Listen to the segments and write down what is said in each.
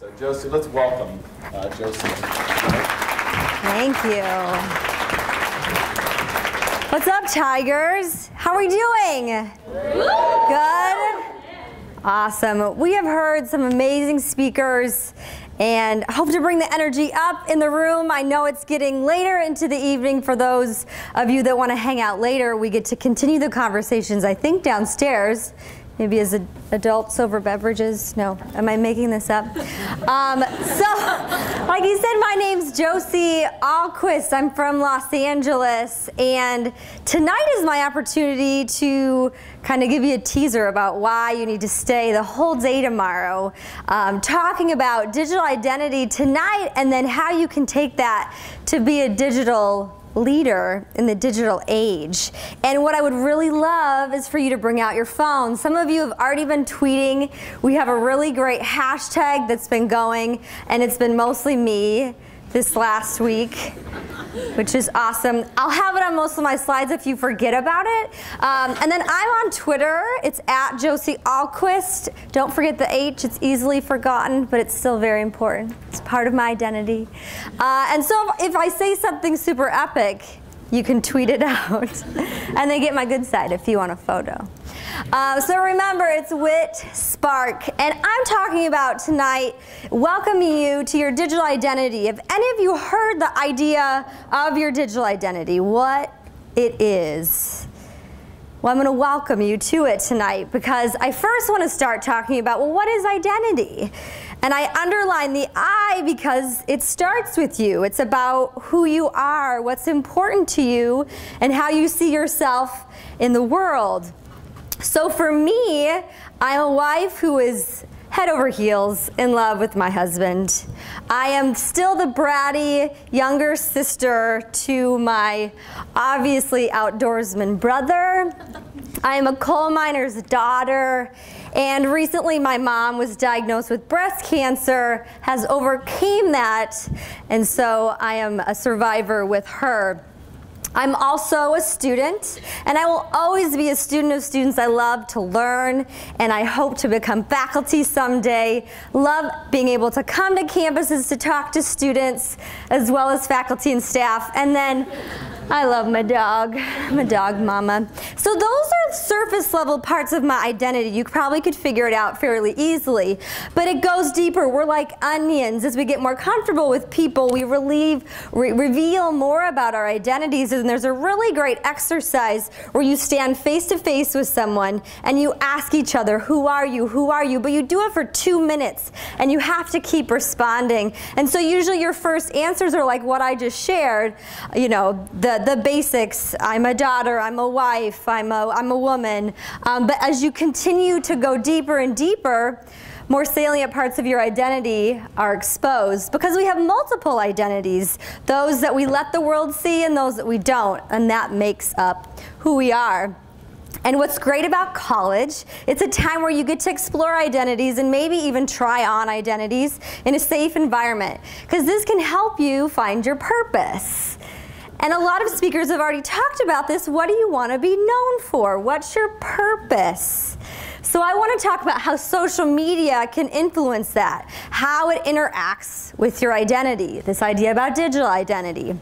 So Josie, let's welcome Josie. Thank you. What's up, Tigers? How are we doing? Good? Awesome. We have heard some amazing speakers and hope to bring the energy up in the room. I know it's getting later into the evening. For those of you that want to hang out later, we get to continue the conversations, I think, downstairs. Maybe as adults over beverages. No, am I making this up? So, like you said, my name's Josie Ahlquist. I'm from Los Angeles, and tonight is my opportunity to kind of give you a teaser about why you need to stay the whole day tomorrow, talking about digital identity tonight, and then how you can take that to be a digital leader in the digital age. And what I would really love is for you to bring out your phone. Some of you have already been tweeting. We have a really great hashtag that's been going, and it's been mostly me this last week, which is awesome. I'll have it on most of my slides if you forget about it. And then I'm on Twitter. It's at Josie Ahlquist. Don't forget the H. It's easily forgotten, but it's still very important. It's part of my identity. And so if I say something super epic, you can tweet it out. And they get my good side if you want a photo. So remember, it's Wit Spark, and I'm talking about tonight welcoming you to your digital identity. If any of you heard the idea of your digital identity, what it is, well, I'm going to welcome you to it tonight, because I first want to start talking about, well, what is identity? And I underline the I because it starts with you. It's about who you are, what's important to you, and how you see yourself in the world. So for me, I'm a wife who is head over heels in love with my husband. I am still the bratty younger sister to my obviously outdoorsman brother. I am a coal miner's daughter, and recently my mom was diagnosed with breast cancer, has overcame that, and so I am a survivor with her. I'm also a student, and I will always be a student of students. I love to learn, and I hope to become faculty someday. Love being able to come to campuses to talk to students, as well as faculty and staff. And then I love my dog. I'm a dog mama. So those are surface level parts of my identity. You probably could figure it out fairly easily, but it goes deeper. We're like onions. As we get more comfortable with people, we reveal more about our identities. And there's a really great exercise where you stand face to face with someone and you ask each other, who are you? Who are you? But you do it for 2 minutes, and you have to keep responding. And so usually your first answers are like what I just shared, you know, the basics. I'm a daughter, I'm a wife, I'm a woman. But as you continue to go deeper and deeper, more salient parts of your identity are exposed, because we have multiple identities, those that we let the world see and those that we don't, and that makes up who we are. And what's great about college, it's a time where you get to explore identities and maybe even try on identities in a safe environment, because this can help you find your purpose. And a lot of speakers have already talked about this. What do you want to be known for? What's your purpose? So I want to talk about how social media can influence that, how it interacts with your identity, this idea about digital identity.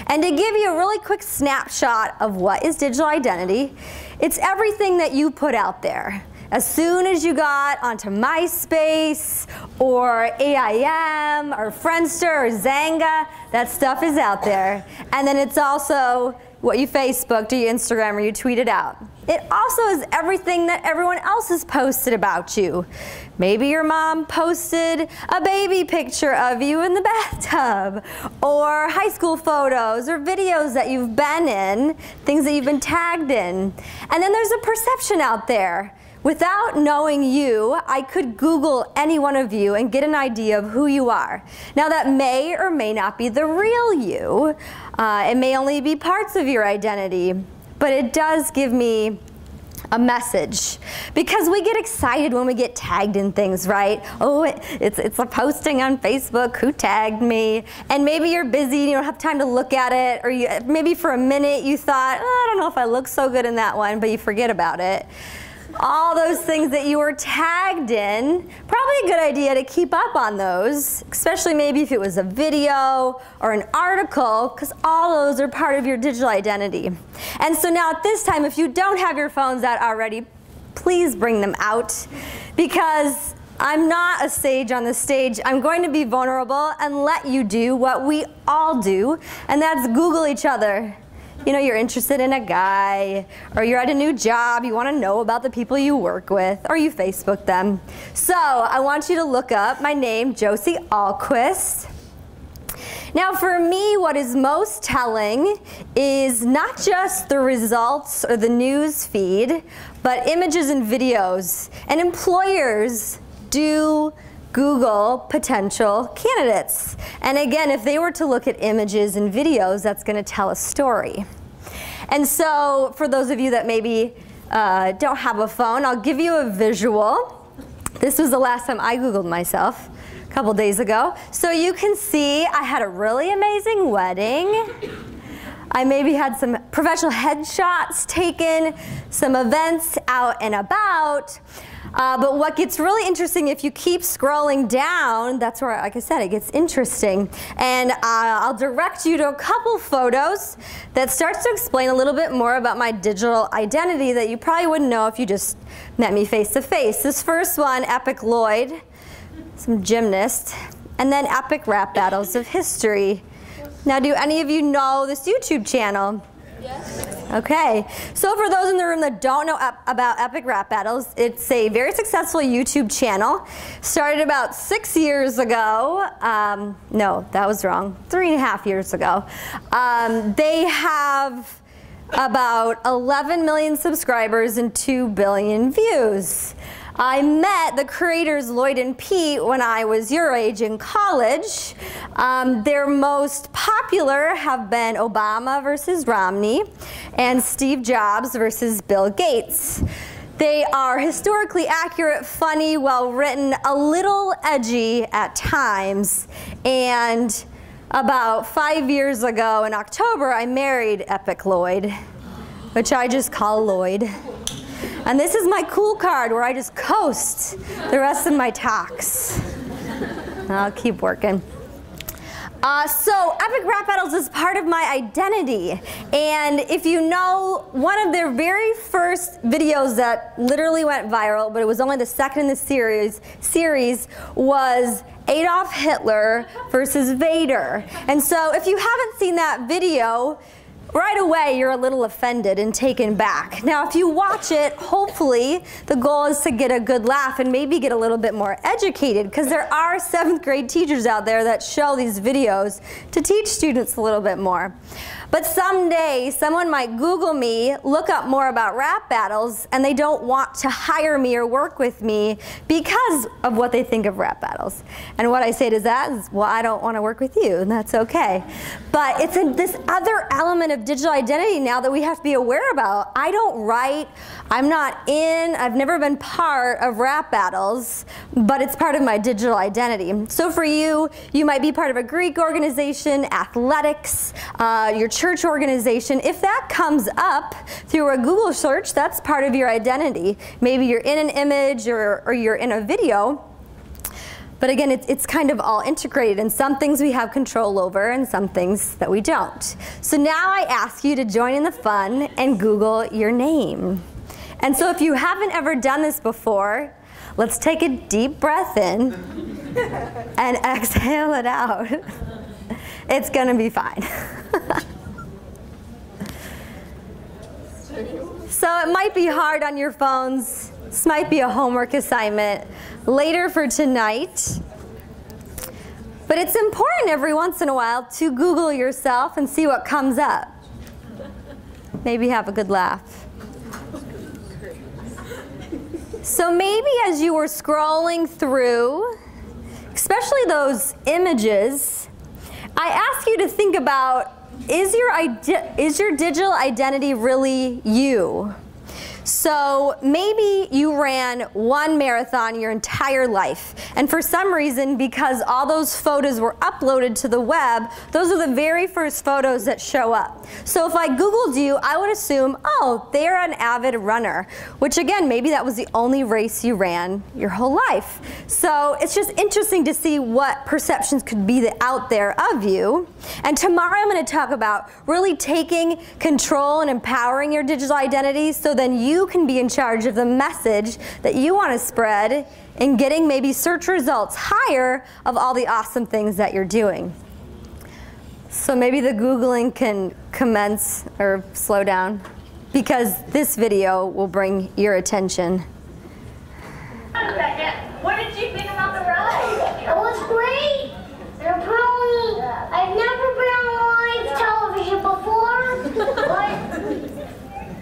And to give you a really quick snapshot of what is digital identity, it's everything that you put out there. As soon as you got onto MySpace or AIM or Friendster or Zanga, that stuff is out there. And then it's also what you Facebooked or you Instagram or you tweeted out. It also is everything that everyone else has posted about you. Maybe your mom posted a baby picture of you in the bathtub, or high school photos or videos that you've been in, things that you've been tagged in. And then there's a perception out there. Without knowing you, I could Google any one of you and get an idea of who you are. Now that may or may not be the real you. It may only be parts of your identity, but it does give me a message, because we get excited when we get tagged in things, right? Oh, it's a posting on Facebook, who tagged me? And maybe you're busy and you don't have time to look at it, or maybe for a minute you thought, oh, I don't know if I look so good in that one, but you forget about it. all those things that you were tagged in. Probably a good idea to keep up on those, especially maybe if it was a video or an article, because all those are part of your digital identity. And so now at this time, if you don't have your phones out already, please bring them out, because I'm not a sage on the stage. I'm going to be vulnerable and let you do what we all do, and that's Google each other. You know, you're interested in a guy, or you're at a new job, you want to know about the people you work with, or you Facebook them. So I want you to look up my name, Josie Ahlquist. Now for me, what is most telling is not just the results or the news feed, but images and videos. And employers do Google potential candidates. And again, if they were to look at images and videos, that's going to tell a story. And so for those of you that maybe don't have a phone, I'll give you a visual. This was the last time I Googled myself, a couple days ago. So you can see I had a really amazing wedding. I maybe had some professional headshots taken, some events out and about. But what gets really interesting, if you keep scrolling down, that's where, like I said, it gets interesting. And I'll direct you to a couple photos that starts to explain a little bit more about my digital identity that you probably wouldn't know if you just met me face to face. This first one, Epic Lloyd, some gymnast, and then Epic Rap Battles of History. Now, do any of you know this YouTube channel? Yes. Okay, so for those in the room that don't know about Epic Rap Battles, it's a very successful YouTube channel. Started about 6 years ago. No, that was wrong. 3.5 years ago. They have about 11 million subscribers and 2 billion views. I met the creators Lloyd and Pete when I was your age in college. Their most popular have been Obama versus Romney and Steve Jobs versus Bill Gates. They are historically accurate, funny, well-written, a little edgy at times. And about 5 years ago in October, I married Epic Lloyd, which I just call Lloyd. And this is my cool card where I just coast the rest of my talks. I'll keep working. So Epic Rap Battles is part of my identity. And if you know, one of their very first videos that literally went viral, but it was only the second in the series was Adolf Hitler versus Vader. And so if you haven't seen that video, right away you're a little offended and taken back. Now if you watch it, hopefully the goal is to get a good laugh and maybe get a little bit more educated, because there are 7th grade teachers out there that show these videos to teach students a little bit more. But someday someone might Google me, look up more about rap battles, and they don't want to hire me or work with me because of what they think of rap battles. And what I say to that is, well, I don't want to work with you, and that's okay. But it's this other element of digital identity now that we have to be aware about. I don't write, I'm not in, I've never been part of rap battles, but it's part of my digital identity. So for you, you might be part of a Greek organization, athletics, your church organization. If that comes up through a Google search, that's part of your identity. Maybe you're in an image or you're in a video. But again, it's kind of all integrated, and some things we have control over and some things that we don't. So now I ask you to join in the fun and Google your name. And so if you haven't ever done this before, let's take a deep breath in and exhale it out. It's gonna be fine. So it might be hard on your phones. This might be a homework assignment later for tonight. But it's important every once in a while to Google yourself and see what comes up. Maybe have a good laugh. So maybe as you were scrolling through, especially those images, I ask you to think about, is your digital identity really you? So maybe you ran one marathon your entire life, and for some reason, because all those photos were uploaded to the web, those are the very first photos that show up. So if I Googled you, I would assume, oh, they're an avid runner, which again, maybe that was the only race you ran your whole life. So it's just interesting to see what perceptions could be out there of you. And tomorrow I'm going to talk about really taking control and empowering your digital identity so then you can be in charge of the message that you want to spread and getting maybe search results higher of all the awesome things that you're doing. So maybe the Googling can commence or slow down because this video will bring your attention. A second. What did you think about the ride? It was great. And apparently, I've never been on live television before. But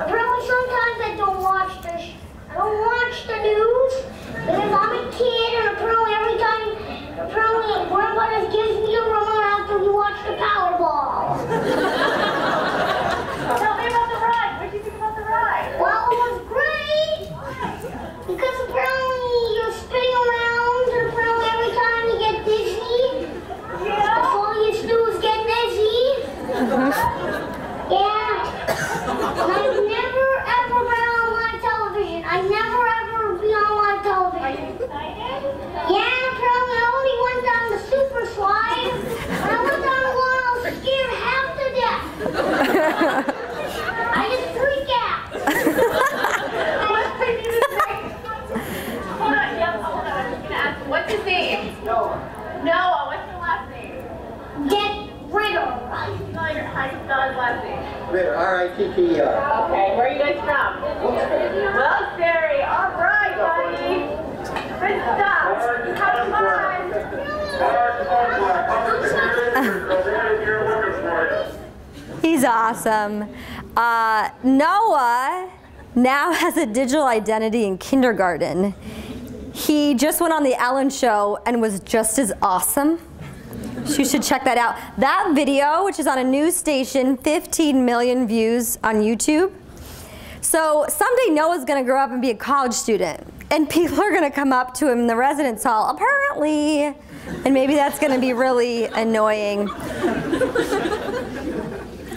apparently, sometimes I don't watch the news because I'm a kid, and apparently Grandpa just gives me a remote after we watch the Powerball. Tell me about the ride. What did you think about the ride? Well, it was great because apparently you're spinning around, and apparently every time you get dizzy, that's all you do is get dizzy. Yeah. And I've never ever been on live television. I never ever be on live television. Are you excited? Yeah, apparently I only went down the super slide. When I went down the one, I was scared half to death. I just freak out. Hold on, yep, hold on. I'm just going to ask, what's his name? Noah, what's your last name? Get rid of her. How do you spell his last name? Ritter, R-I-T-T-E-R. Okay, where are you guys from? Wilkes-Barre. All right, buddy. Good stuff. Have fun. He's awesome. Noah now has a digital identity in kindergarten. He just went on the Ellen Show and was just as awesome. You should check that out. That video, which is on a news station, 15 million views on YouTube. So someday Noah's going to grow up and be a college student, and people are going to come up to him in the residence hall, apparently, and maybe that's going to be really annoying.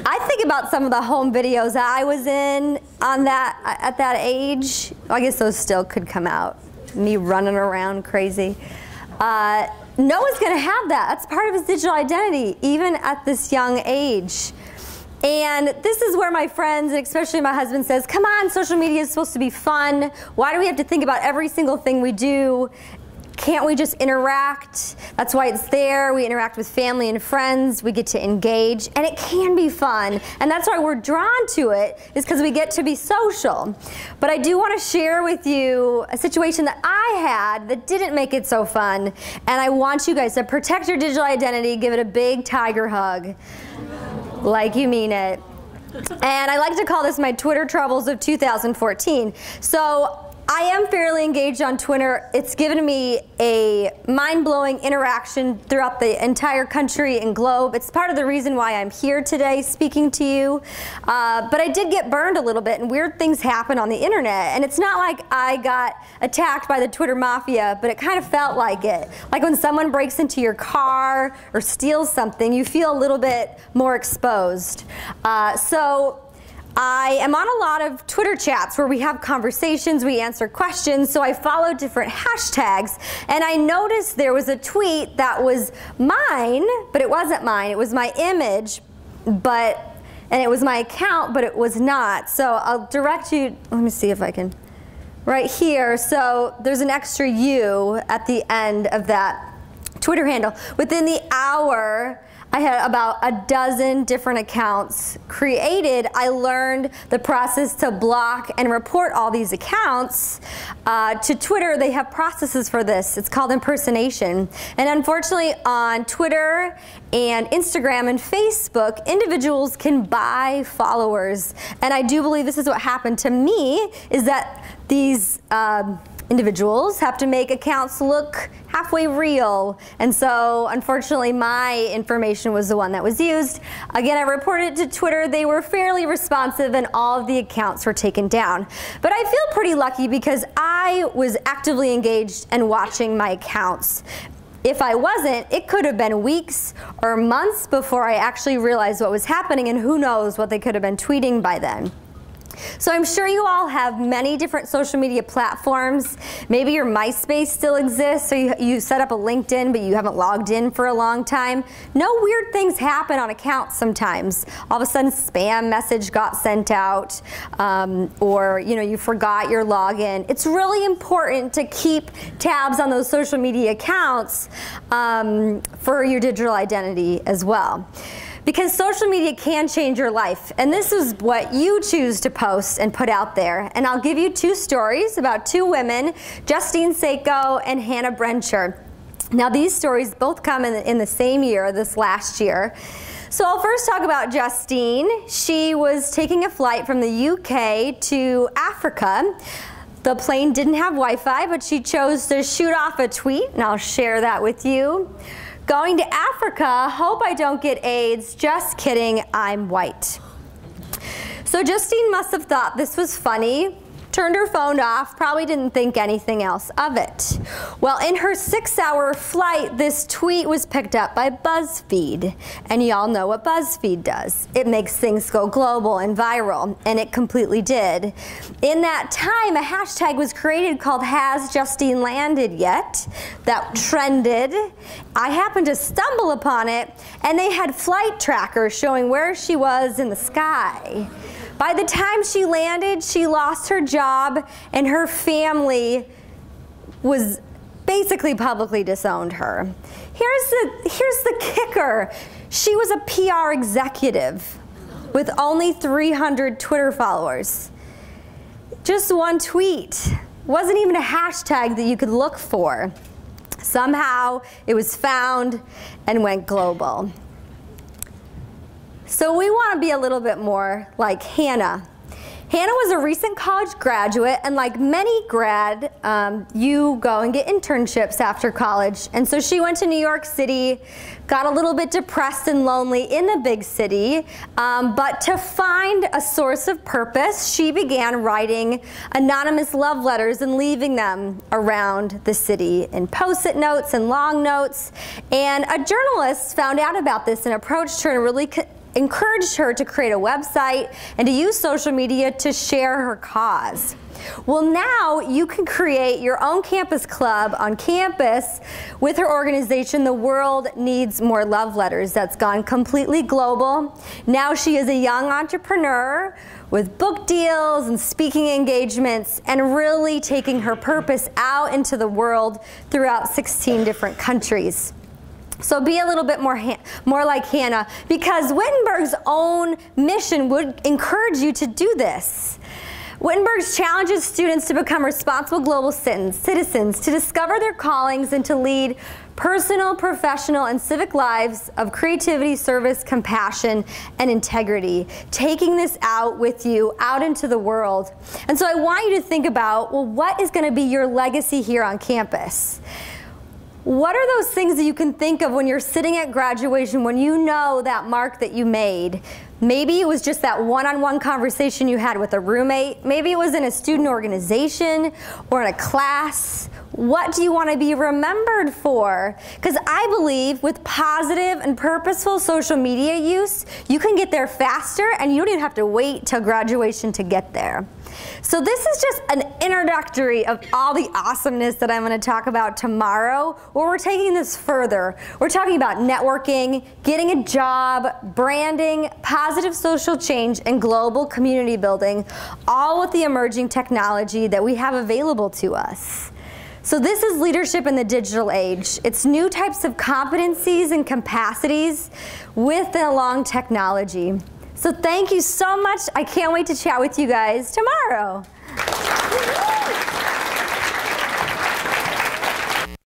I think about some of the home videos that I was in at that age. I guess those still could come out. Me running around crazy. Noah's going to have that. That's part of his digital identity, even at this young age. And this is where my friends, and especially my husband, says, come on, social media is supposed to be fun. Why do we have to think about every single thing we do? Can't we just interact? That's why it's there. We interact with family and friends. We get to engage, and it can be fun. And that's why we're drawn to it, is because we get to be social. But I do want to share with you a situation that I had that didn't make it so fun. And I want you guys to protect your digital identity, give it a big tiger hug, like you mean it. And I like to call this my Twitter troubles of 2014. So I am fairly engaged on Twitter. It's given me a mind-blowing interaction throughout the entire country and globe. It's part of the reason why I'm here today speaking to you. But I did get burned a little bit, and weird things happen on the internet. And it's not like I got attacked by the Twitter mafia, but it kind of felt like it. Like when someone breaks into your car or steals something, you feel a little bit more exposed. So I am on a lot of Twitter chats where we have conversations, we answer questions, so I follow different hashtags, and I noticed there was a tweet that was mine, but it wasn't mine. It was my image, and it was my account, but it was not. So I'll direct you, let me see if I can, right here. So there's an extra U at the end of that Twitter handle. Within the hour, I had about a dozen different accounts created. I learned the process to block and report all these accounts. To Twitter, they have processes for this. It's called impersonation. And unfortunately, on Twitter and Instagram and Facebook, individuals can buy followers. And I do believe this is what happened to me, is that these individuals have to make accounts look halfway real. And so, unfortunately, my information was the one that was used. Again, I reported it to Twitter. They were fairly responsive and all of the accounts were taken down. But I feel pretty lucky because I was actively engaged and watching my accounts. If I wasn't, it could have been weeks or months before I actually realized what was happening, and who knows what they could have been tweeting by then. So I'm sure you all have many different social media platforms. Maybe your MySpace still exists, or you set up a LinkedIn but you haven't logged in for a long time. No, weird things happen on accounts sometimes. All of a sudden spam message got sent out, or you forgot your login. It's really important to keep tabs on those social media accounts for your digital identity as well. Because social media can change your life, and this is what you choose to post and put out there. And I'll give you two stories about two women, Justine Seiko and Hannah Brencher. Now these stories both come in the same year, this last year. So I'll first talk about Justine. She was taking a flight from the UK to Africa. The plane didn't have Wi-Fi, but she chose to shoot off a tweet, and I'll share that with you. Going to Africa, hope I don't get AIDS, just kidding, I'm white. So Justine must have thought this was funny, turned her phone off, probably didn't think anything else of it. Well, in her 6-hour flight, this tweet was picked up by BuzzFeed. And y'all know what BuzzFeed does. It makes things go global and viral, and it completely did. In that time, a hashtag was created called Has Justine Landed Yet? That trended. I happened to stumble upon it, and they had flight trackers showing where she was in the sky. By the time she landed, she lost her job, and her family was basically publicly disowned her. Here's the kicker. She was a PR executive with only 300 Twitter followers. Just one tweet. Wasn't even a hashtag that you could look for. Somehow it was found and went global. So we want to be a little bit more like Hannah. Hannah was a recent college graduate, and like many you go and get internships after college. And so she went to New York City, got a little bit depressed and lonely in the big city, but to find a source of purpose, she began writing anonymous love letters and leaving them around the city in post-it notes and long notes. And a journalist found out about this and approached her and really encouraged her to create a website and to use social media to share her cause. Well, now you can create your own campus club on campus with her organization, The World Needs More Love Letters. That's gone completely global. Now she is a young entrepreneur with book deals and speaking engagements and really taking her purpose out into the world throughout 16 different countries. So be a little bit more like Hannah, because Wittenberg's own mission would encourage you to do this. Wittenberg challenges students to become responsible global citizens, to discover their callings, and to lead personal, professional, and civic lives of creativity, service, compassion, and integrity. Taking this out with you, out into the world. And so I want you to think about, well, what is going to be your legacy here on campus? What are those things that you can think of when you're sitting at graduation, when you know that mark that you made? Maybe it was just that one-on-one conversation you had with a roommate. Maybe it was in a student organization or in a class. What do you want to be remembered for? Because I believe with positive and purposeful social media use, you can get there faster and you don't even have to wait till graduation to get there. So this is just an introductory of all the awesomeness that I'm going to talk about tomorrow, where we're taking this further. We're talking about networking, getting a job, branding, positive social change, and global community building, all with the emerging technology that we have available to us. So this is leadership in the digital age. It's new types of competencies and capacities with and along technology. So thank you so much. I can't wait to chat with you guys tomorrow.